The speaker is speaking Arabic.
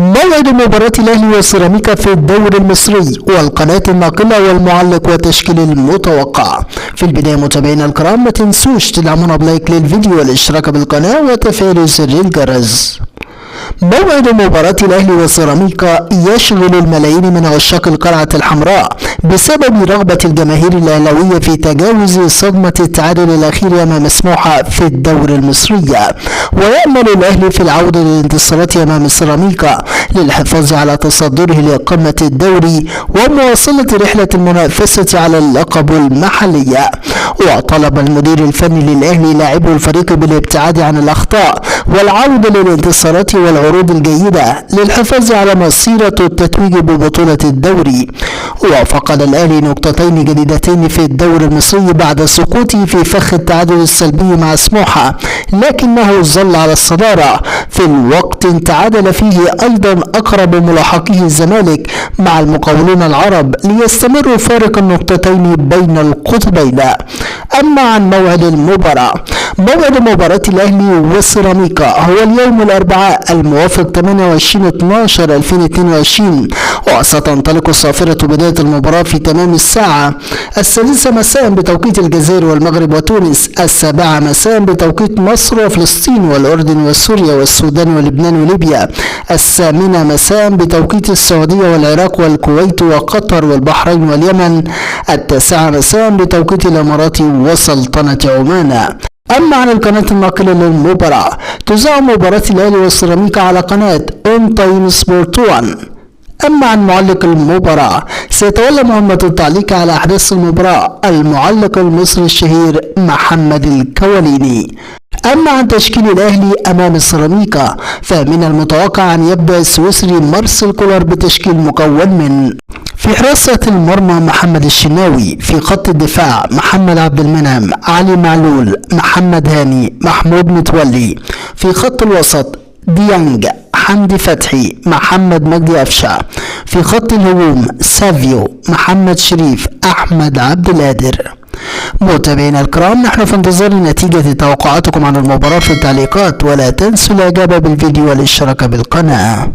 موعد مباراة الأهلي وسيراميكا في الدوري المصري والقناة الناقلة والمعلق والتشكيل المتوقع. في البداية متابعينا الكرام ما تنسوش تدعمونا بلايك للفيديو والاشتراك بالقناة وتفعيل زر الجرس. موعد مباراة الأهلي وسيراميكا يشغل الملايين من عشاق القلعة الحمراء بسبب رغبة الجماهير الأهلاوية في تجاوز صدمة التعادل الأخير أمام سموحة في الدوري المصري، ويأمل الأهلي في العودة للانتصارات أمام سيراميكا للحفاظ على تصدره لقمة الدوري ومواصلة رحلة المنافسة على اللقب المحلي. وطلب المدير الفني للأهلي لاعبو الفريق بالابتعاد عن الأخطاء والعودة للانتصارات والعروض الجيدة للحفاظ على مسيرة التتويج ببطولة الدوري. وفقد الأهلي نقطتين جديدتين في الدوري المصري بعد سقوطه في فخ التعادل السلبي مع سموحة، لكنه ظل على الصدارة في الوقت تعادل فيه أيضا أقرب ملاحقيه الزمالك مع المقاولون العرب ليستمر فارق النقطتين بين القطبين. أما عن موعد المباراة، موعد مباراة الأهلي وسيراميكا هو اليوم الأربعاء الموافق 28/12/2022، وستنطلق صافرة بداية المباراة في تمام الساعة 6 مساء بتوقيت الجزائر والمغرب وتونس، 7 مساء بتوقيت مصر وفلسطين والأردن وسوريا والسودان ولبنان وليبيا، 8 مساء بتوقيت السعودية والعراق والكويت وقطر والبحرين واليمن، 9 مساء بتوقيت الإمارات وسلطنة عمان. أما عن القناة الناقلة للمباراة، تذاع مباراة الأهلي والسيراميكا على قناة اون تايم سبورت 1. أما عن معلق المباراة، سيتولى مهمة التعليق على أحداث المباراة المعلق المصري الشهير محمد الكواليني. أما عن تشكيل الأهلي أمام سيراميكا، فمن المتوقع أن يبدأ السويسري مارسيل كولر بتشكيل مكون من: في حراسة المرمى محمد الشناوي، في خط الدفاع محمد عبد المنعم، علي معلول، محمد هاني، محمود متولي، في خط الوسط ديانج، حمدي فتحي، محمد مجدي قفشه، في خط الهجوم سافيو، محمد شريف، أحمد عبد القادر. متابعينا الكرام، نحن في انتظار نتيجة توقعاتكم عن المباراة في التعليقات، ولا تنسوا الإعجاب بالفيديو والاشتراك بالقناة.